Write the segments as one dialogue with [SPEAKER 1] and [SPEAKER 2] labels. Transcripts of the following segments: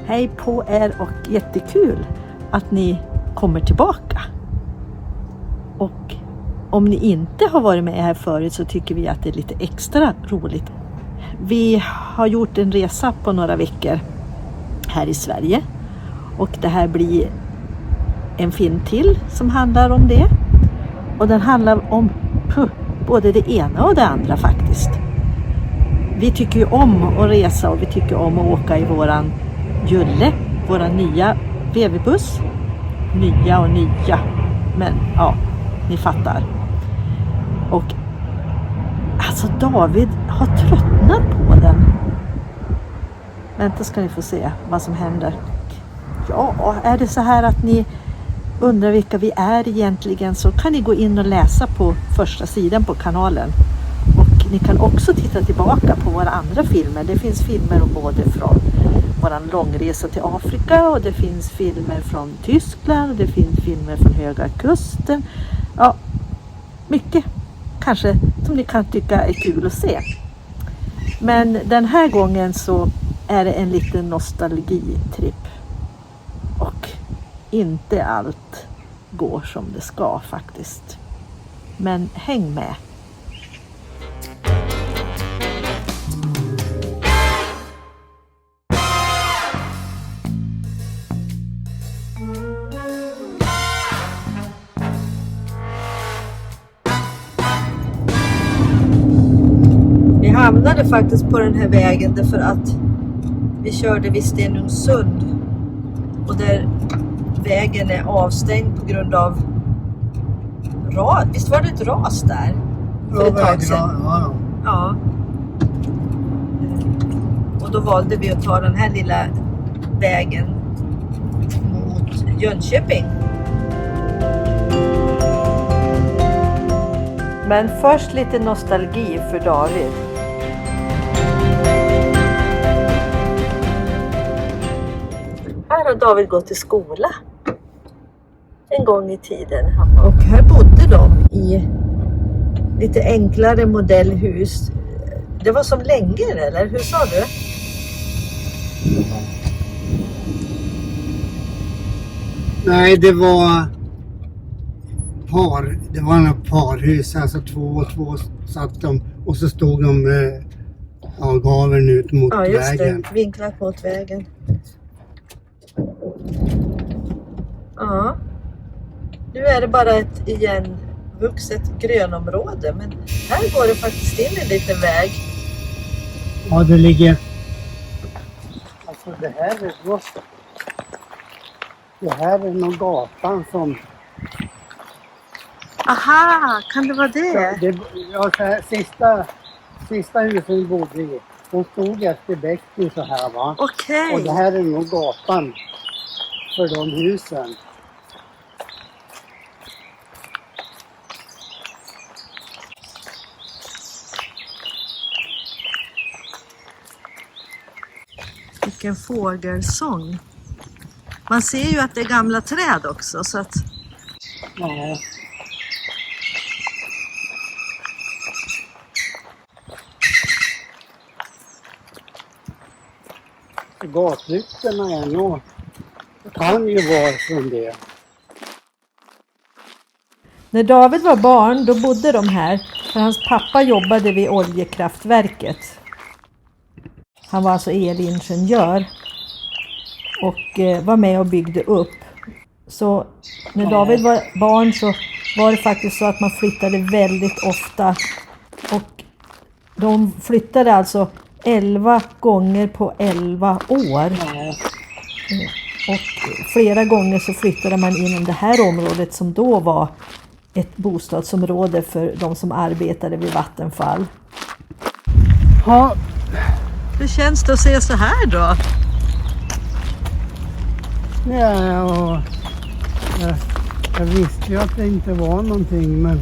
[SPEAKER 1] Hej på er och jättekul att ni kommer tillbaka. Och om ni inte har varit med här förut så tycker vi att det är lite extra roligt. Vi har gjort en resa på några veckor här i Sverige. Och det här blir en film till som handlar om det. Och den handlar om både det ena och det andra faktiskt. Vi tycker ju om att resa och vi tycker om att åka i våran Julle, våran nya VW-buss. Nya och nya, men ja, ni fattar. Och alltså David har tröttnat på den. Vänta ska ni få se vad som händer. Ja, är det så här att ni undrar vilka vi är egentligen så kan ni gå in och läsa på första sidan på kanalen. Och ni kan också titta tillbaka på våra andra filmer. Det finns filmer både från våran långresa till Afrika och det finns filmer från Tyskland och det finns filmer från Höga Kusten. Ja, mycket kanske som ni kan tycka är kul att se. Men den här gången så är det en liten nostalgitripp. Och inte allt går som det ska faktiskt. Men häng med. Vi hamnade faktiskt på den här vägen därför att vi körde vid Stenungsund och där vägen är avstängd på grund av ras. Visst var det ett ras där? För ett tag sedan. Ja. Och då valde vi att ta den här lilla vägen mot Jönköping. Men först lite nostalgi för David. Här har David gått i skola en gång i tiden. Och här bodde de i lite enklare modellhus. Det var som längor, eller? Hur sa du?
[SPEAKER 2] Nej, det var några parhus, alltså två och två satt de och så stod de gaveln ut mot vägen. Ja, just det.
[SPEAKER 1] Vinklat mot vägen. Ja. Nu är det bara ett igenvuxet grönområde, men här går det faktiskt in en liten väg.
[SPEAKER 2] Ja, det ligger... Alltså det här är någon gatan som...
[SPEAKER 1] Aha, kan det vara det?
[SPEAKER 2] Ja, så här, sista husen vi bodde i, de stod efter bäcken så här, va?
[SPEAKER 1] Okej.
[SPEAKER 2] Och det här är nog gatan för de husen.
[SPEAKER 1] Vilken fågelsång. Man ser ju att det är gamla träd också så att...
[SPEAKER 2] Ja. Gatlyktorna är nog, kan ju vara från det.
[SPEAKER 1] När David var barn då bodde de här för hans pappa jobbade vid oljekraftverket. Han var alltså elingenjör och var med och byggde upp. Så när David var barn så var det faktiskt så att man flyttade väldigt ofta. Och de flyttade alltså 11 gånger på 11 år. Och flera gånger så flyttade man inom det här området som då var ett bostadsområde för de som arbetade vid Vattenfall.
[SPEAKER 2] Ja.
[SPEAKER 1] Hur känns det att se så här då?
[SPEAKER 2] Ja, jag visste ju att det inte var någonting, men...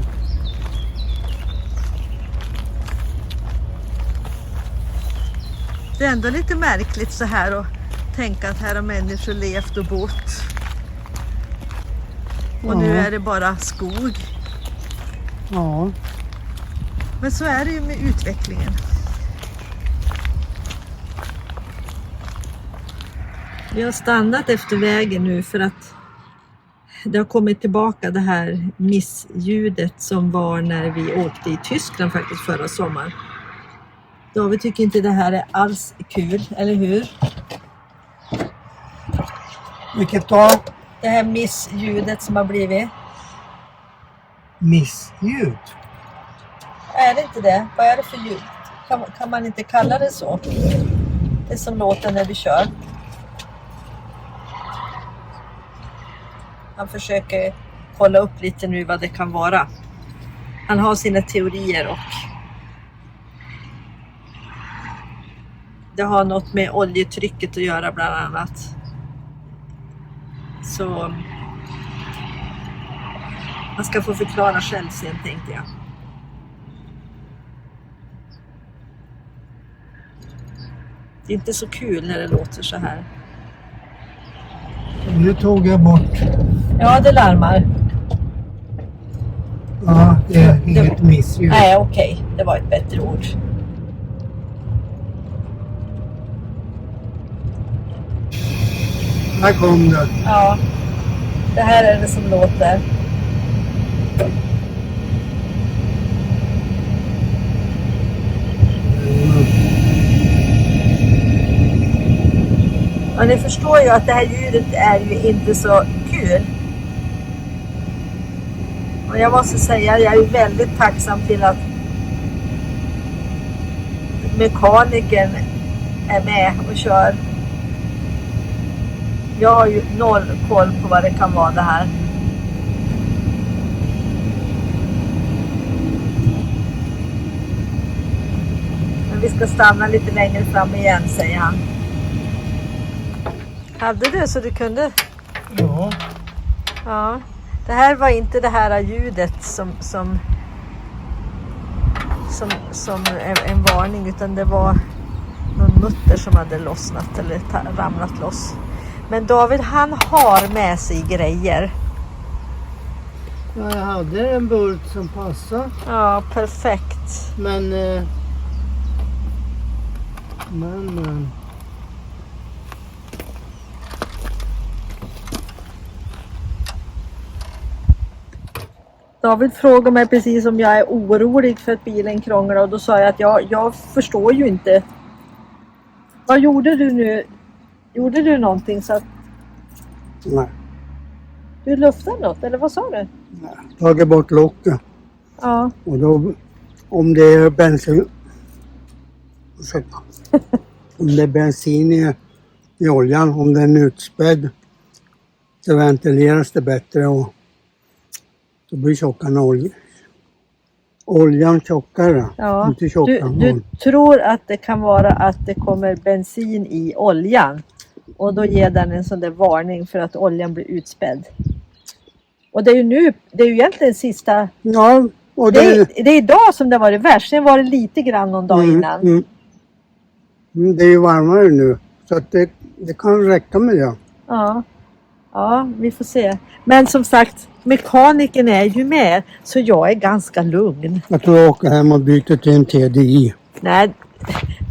[SPEAKER 1] Det är ändå lite märkligt så här att tänka att här har människor levt och bott. Och nu är det bara skog.
[SPEAKER 2] Ja.
[SPEAKER 1] Men så är det ju med utvecklingen. Vi har stannat efter vägen nu för att det har kommit tillbaka det här missljudet som var när vi åkte i Tyskland faktiskt förra sommaren. David tycker inte det här är alls kul, eller hur?
[SPEAKER 2] Vilket då?
[SPEAKER 1] Det här missljudet som har blivit.
[SPEAKER 2] Missljud?
[SPEAKER 1] Är det inte det? Vad är det för ljud? Kan man inte kalla det så? Det som låter när vi kör. Han försöker kolla upp lite nu vad det kan vara. Han har sina teorier och det har något med oljetrycket att göra bland annat. Så man ska få förklara själv sen, tänkte jag. Det är inte så kul när det låter så här.
[SPEAKER 2] Nu tog jag bort.
[SPEAKER 1] Ja, det larmar.
[SPEAKER 2] Ja, det är inget missljud.
[SPEAKER 1] Nej, okej. Det var ett bättre ord.
[SPEAKER 2] Här kom det.
[SPEAKER 1] Ja, det här är det som låter. Och ni förstår ju att det här ljudet är ju inte så kul. Och jag måste säga, jag är väldigt tacksam till att mekanikern är med och kör. Jag har ju noll koll på vad det kan vara det här. Men vi ska stanna lite längre fram igen, säger han. Hade du så du kunde?
[SPEAKER 2] Ja.
[SPEAKER 1] Ja. Det här var inte det här ljudet som en varning, utan det var någon mutter som hade lossnat eller ramlat loss. Men David, han har med sig grejer.
[SPEAKER 2] Ja, jag hade en bult som passade.
[SPEAKER 1] Ja, perfekt.
[SPEAKER 2] Men
[SPEAKER 1] David frågade mig precis om jag är orolig för att bilen krånglar, och då sa jag att jag förstår ju inte. Vad gjorde du nu? Gjorde du någonting så att
[SPEAKER 2] nej.
[SPEAKER 1] du luftade något, eller vad sa du?
[SPEAKER 2] Tagit bort locket.
[SPEAKER 1] Ja.
[SPEAKER 2] Och då, om det är bensin, om det är bensin i oljan, om den är utspädd, så ventileras det bättre och då blir oljan tjockare.
[SPEAKER 1] Ja.
[SPEAKER 2] Inte tjockare.
[SPEAKER 1] Du tror att det kan vara att det kommer bensin i oljan, och då ger den en sån där varning för att oljan blir utspädd. Och det är ju egentligen sista.
[SPEAKER 2] Ja, och
[SPEAKER 1] det är idag som det var det värst. Sen var det lite grann någon dag innan.
[SPEAKER 2] Det är ju varmare nu, så att det kan räcka med det.
[SPEAKER 1] Ja, vi får se. Men som sagt, mekanikern är ju med, så jag är ganska lugn.
[SPEAKER 2] Jag tror jag åker hem och byter till en TDI.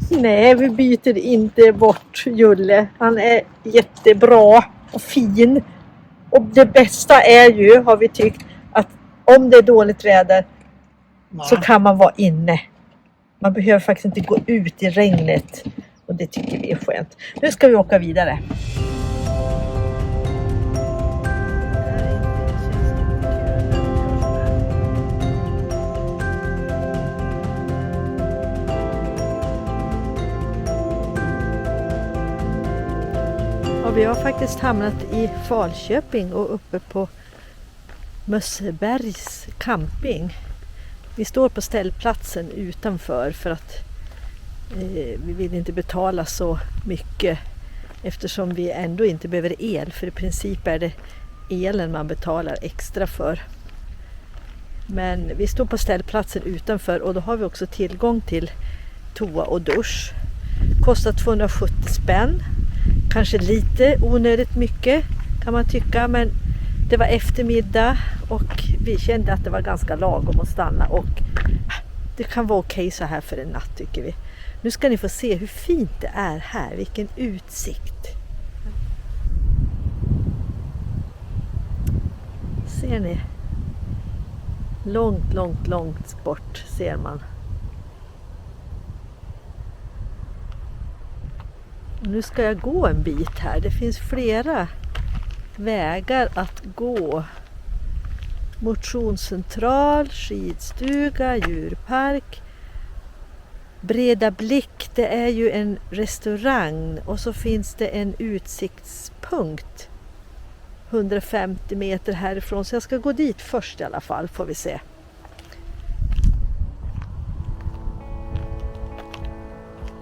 [SPEAKER 1] Nej, vi byter inte bort Julle. Han är jättebra och fin. Och det bästa är ju, har vi tyckt, att om det är dåligt väder så kan man vara inne. Man behöver faktiskt inte gå ut i regnet. Och det tycker vi är skönt. Nu ska vi åka vidare. Och vi har faktiskt hamnat i Falköping och uppe på Mössebergs camping. Vi står på ställplatsen utanför för att vi vill inte betala så mycket, eftersom vi ändå inte behöver el, för i princip är det elen man betalar extra för. Men vi står på ställplatsen utanför, och då har vi också tillgång till toa och dusch. Kostar 270 spänn. Kanske lite onödigt mycket kan man tycka, men det var eftermiddag och vi kände att det var ganska lagom att stanna, och det kan vara okej så här för en natt, tycker vi. Nu ska ni få se hur fint det är här, vilken utsikt. Ser ni? Långt, långt, långt bort ser man. Och nu ska jag gå en bit här. Det finns flera vägar att gå. Motionscentral, skidstuga, djurpark. Breda blick, det är ju en restaurang och så finns det en utsiktspunkt 150 meter härifrån. Så jag ska gå dit först i alla fall, får vi se.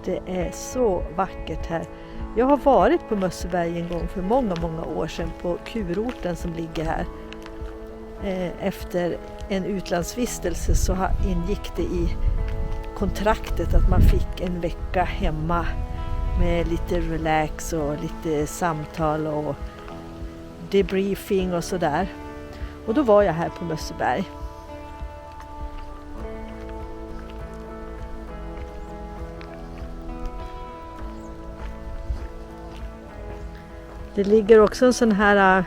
[SPEAKER 1] Det är så vackert här. Jag har varit på Mösseberg en gång för många, många år sedan på kurorten som ligger här. Efter en utlandsvistelse så ingick det i kontraktet att man fick en vecka hemma med lite relax och lite samtal och debriefing och sådär. Och då var jag här på Mösseberg. Det ligger också en sån här,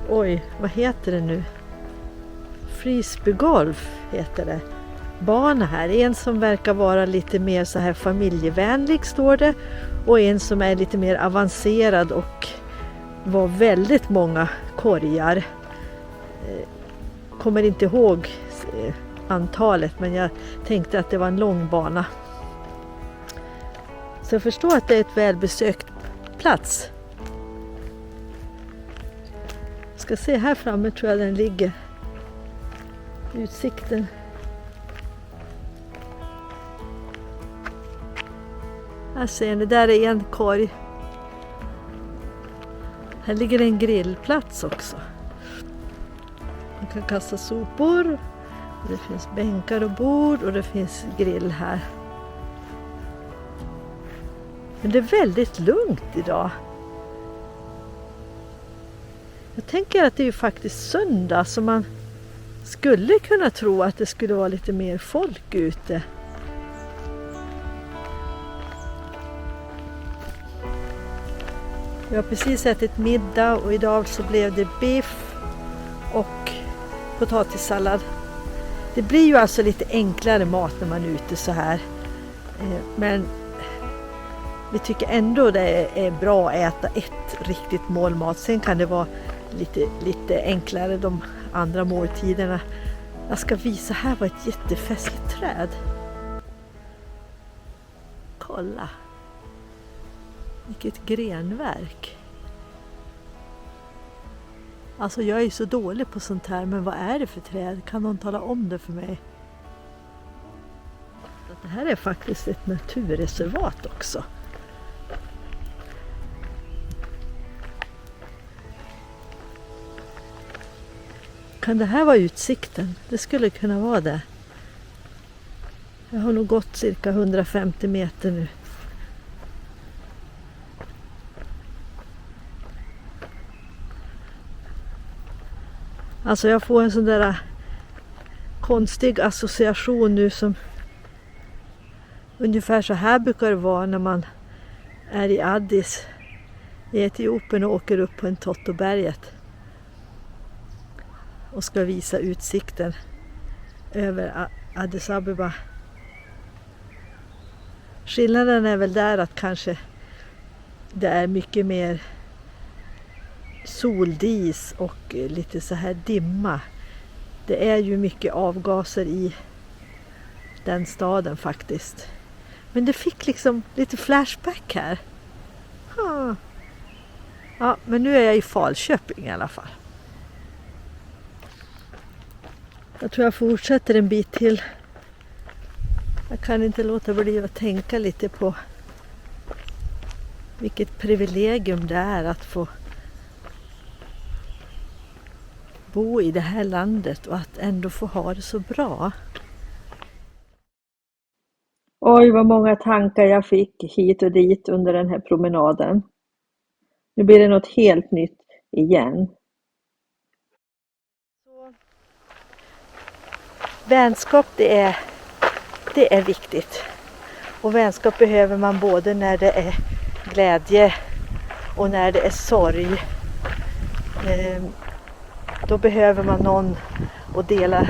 [SPEAKER 1] oj, vad heter det nu? Frisbeegolf heter det. Bana här. En som verkar vara lite mer så här familjevänlig står det. Och en som är lite mer avancerad och var väldigt många korgar. Kommer inte ihåg antalet, men jag tänkte att det var en lång bana. Så jag förstår att det är ett välbesökt plats. Ska se här framme, tror jag den ligger. Utsikten. Här ser ni, där är en korg. Här ligger en grillplats också. Man kan kasta sopor. Det finns bänkar och bord och det finns grill här. Men det är väldigt lugnt idag. Jag tänker att det är ju faktiskt söndag, så man skulle kunna tro att det skulle vara lite mer folk ute. Jag har precis ätit middag och idag så blev det biff och potatissallad. Det blir ju alltså lite enklare mat när man är ute så här. Men vi tycker ändå det är bra att äta ett riktigt målmat. Sen kan det vara lite enklare de andra måltiderna. Jag ska visa, här var ett jättefestligt träd. Kolla. Vilket grenverk. Alltså jag är ju så dålig på sånt här, men vad är det för träd? Kan någon tala om det för mig? Det här är faktiskt ett naturreservat också. Kan det här vara utsikten? Det skulle kunna vara det. Jag har nog gått cirka 150 meter nu. Alltså jag får en sån där konstig association nu som ungefär så här brukar det vara när man är i Addis i Etiopien och åker upp på en Totoberget och ska visa utsikten över Addis Abeba. Skillnaden är väl där att kanske det är mycket mer soldis och lite så här dimma. Det är ju mycket avgaser i den staden faktiskt. Men det fick liksom lite flashback här. Ja, men nu är jag i Falköping i alla fall. Jag tror jag fortsätter en bit till. Jag kan inte låta bli att tänka lite på vilket privilegium det är att få bo i det här landet och att ändå få ha det så bra. Oj, vad många tankar jag fick hit och dit under den här promenaden. Nu blir det något helt nytt igen. Vänskap, det är viktigt. Och vänskap behöver man både när det är glädje och när det är sorg. då behöver man någon att dela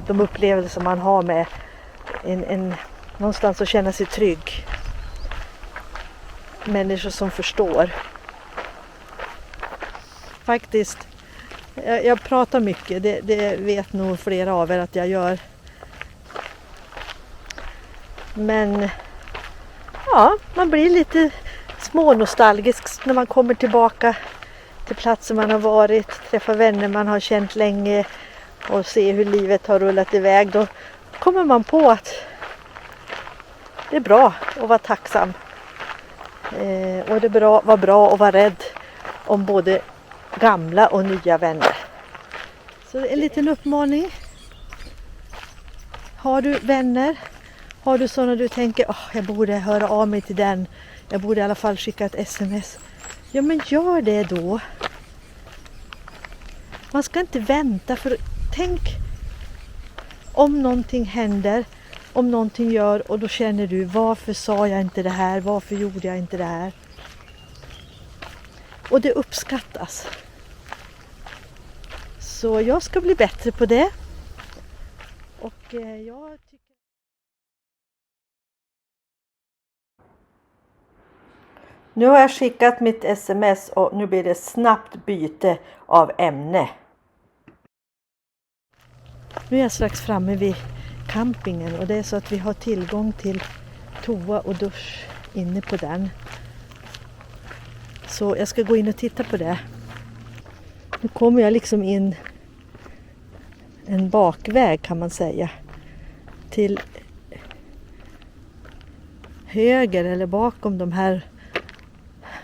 [SPEAKER 1] de upplevelser man har med någonstans att känna sig trygg. Människor som förstår. Faktiskt, jag pratar mycket, det vet nog flera av er att jag gör. Men ja, man blir lite smånostalgisk när man kommer tillbaka till platser man har varit, träffar vänner man har känt länge och ser hur livet har rullat iväg. Då kommer man på att det är bra att vara tacksam. Och det var bra att vara rädd om både gamla och nya vänner. Så en liten uppmaning. Har du vänner? Har du sådana du tänker, jag borde höra av mig till den. Jag borde i alla fall skicka ett sms. Ja, men gör det då. Man ska inte vänta, för tänk om någonting händer, om någonting gör och då känner du, varför sa jag inte det här? Varför gjorde jag inte det här? Och det uppskattas. Så jag ska bli bättre på det. Och jag tycker... Nu har jag skickat mitt sms och nu blir det snabbt byte av ämne. Nu är jag strax framme vid campingen och det är så att vi har tillgång till toa och dusch inne på den. Så jag ska gå in och titta på det. Nu kommer jag liksom in en bakväg kan man säga. Till höger eller bakom de här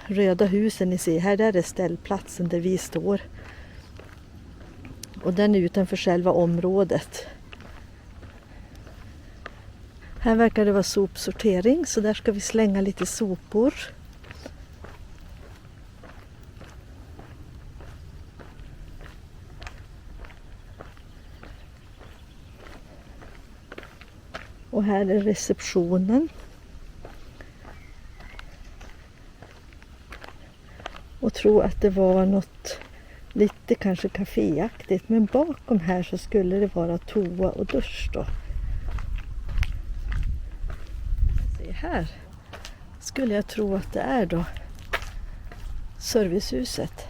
[SPEAKER 1] röda husen ni ser. Här där är ställplatsen där vi står. Och den är utanför själva området. Här verkar det vara sopsortering så där ska vi slänga lite sopor. Och här är receptionen. Och tror att det var något lite kanske kaféaktigt. Men bakom här så skulle det vara toa och dusch då. Se här. Skulle jag tro att det är då servicehuset.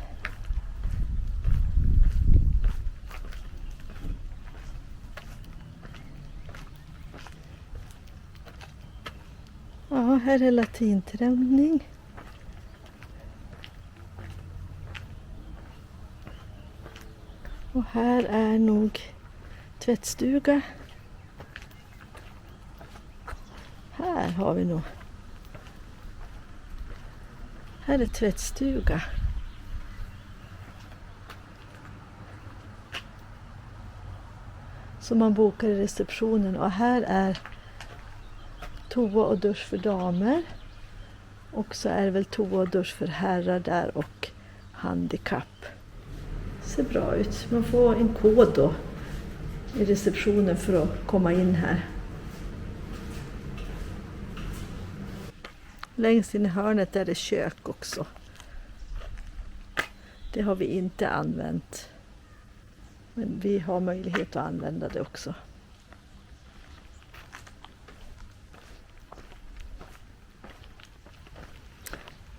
[SPEAKER 1] Ja, här är latinträning. Och här är nog tvättstuga. Här har vi nog. Här är tvättstuga. Som man bokar i receptionen. Och här är toa och dusch för damer. Och så är det väl toa och dusch för herrar där och handikapp. Ser bra ut. Man får en kod då i receptionen för att komma in här. Längst in i hörnet är det kök också. Det har vi inte använt. Men vi har möjlighet att använda det också.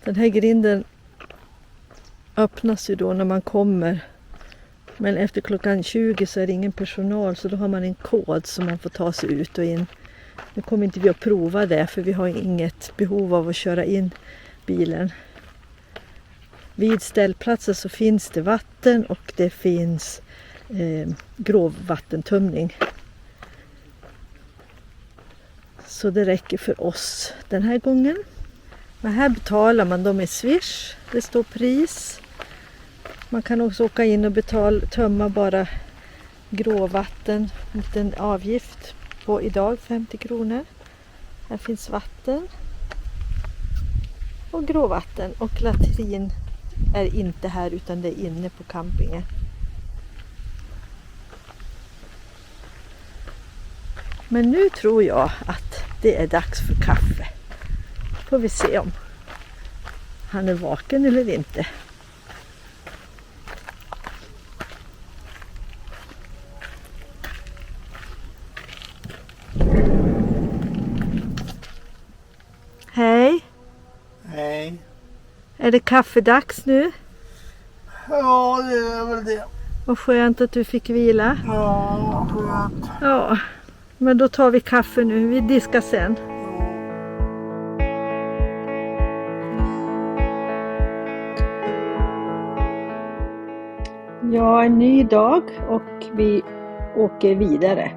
[SPEAKER 1] Den här grinden öppnas ju då när man kommer. Men efter klockan 20 så är det ingen personal så då har man en kod som man får ta sig ut och in. Nu kommer inte vi att prova det för vi har inget behov av att köra in bilen. Vid ställplatsen så finns det vatten och det finns grovvattentömning. Så det räcker för oss den här gången. Men här betalar man då med Swish. Det står pris. Man kan också åka in och tömma bara gråvatten. En liten avgift på idag 50 kronor. Här finns vatten. Och gråvatten. Och latrin är inte här utan det är inne på campingen. Men nu tror jag att det är dags för kaffe. Får vi se om han är vaken eller inte. Är det kaffedags nu?
[SPEAKER 2] Ja, det är väl det.
[SPEAKER 1] Vad skönt att du fick vila.
[SPEAKER 2] Ja, skönt.
[SPEAKER 1] Ja, men då tar vi kaffe nu. Vi diskar sen. Ja, en ny dag och vi åker vidare.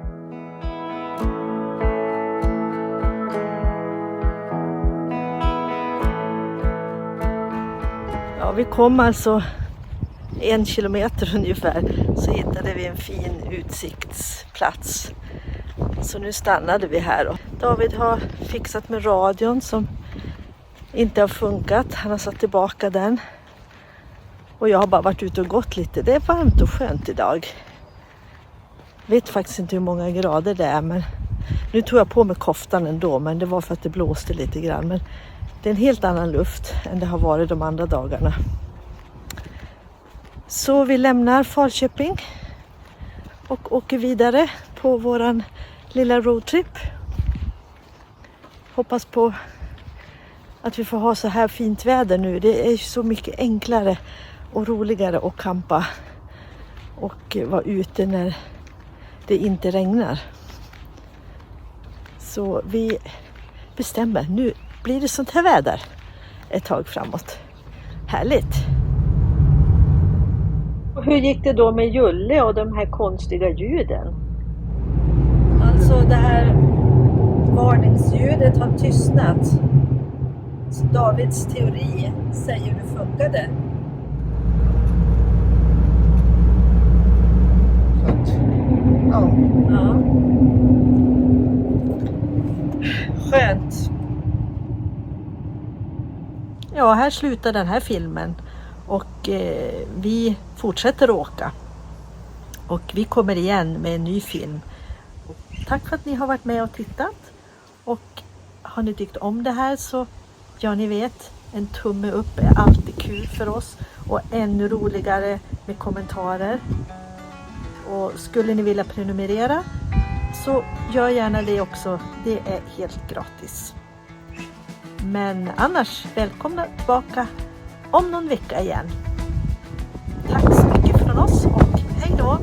[SPEAKER 1] Ja, vi kom alltså 1 kilometer ungefär, så hittade vi en fin utsiktsplats. Så nu stannade vi här. Och David har fixat med radion som inte har funkat. Han har satt tillbaka den. Och jag har bara varit ute och gått lite. Det är varmt och skönt idag. Jag vet faktiskt inte hur många grader det är. Men nu tog jag på mig koftan ändå. Men det var för att det blåste lite grann. Men det är en helt annan luft än det har varit de andra dagarna. Så vi lämnar Falköping och åker vidare på våran lilla roadtrip. Hoppas på att vi får ha så här fint väder nu. Det är så mycket enklare och roligare att campa och vara ute när det inte regnar. Så vi bestämmer, nu blir det sånt här väder ett tag framåt. Härligt! Och hur gick det då med Julle och de här konstiga ljuden? Alltså det här varningsljudet har tystnat. Så Davids teori säger hur det funkade.
[SPEAKER 2] Ja.
[SPEAKER 1] Ja. Skönt. Ja, här slutar den här filmen. Och vi fortsätter åka. Och vi kommer igen med en ny film. Och tack för att ni har varit med och tittat. Och har ni tyckt om det här så, ja ni vet, en tumme upp är alltid kul för oss. Och ännu roligare med kommentarer. Och skulle ni vilja prenumerera så gör gärna det också. Det är helt gratis. Men annars, välkomna tillbaka om någon vecka igen. Tack så mycket från oss och hej då!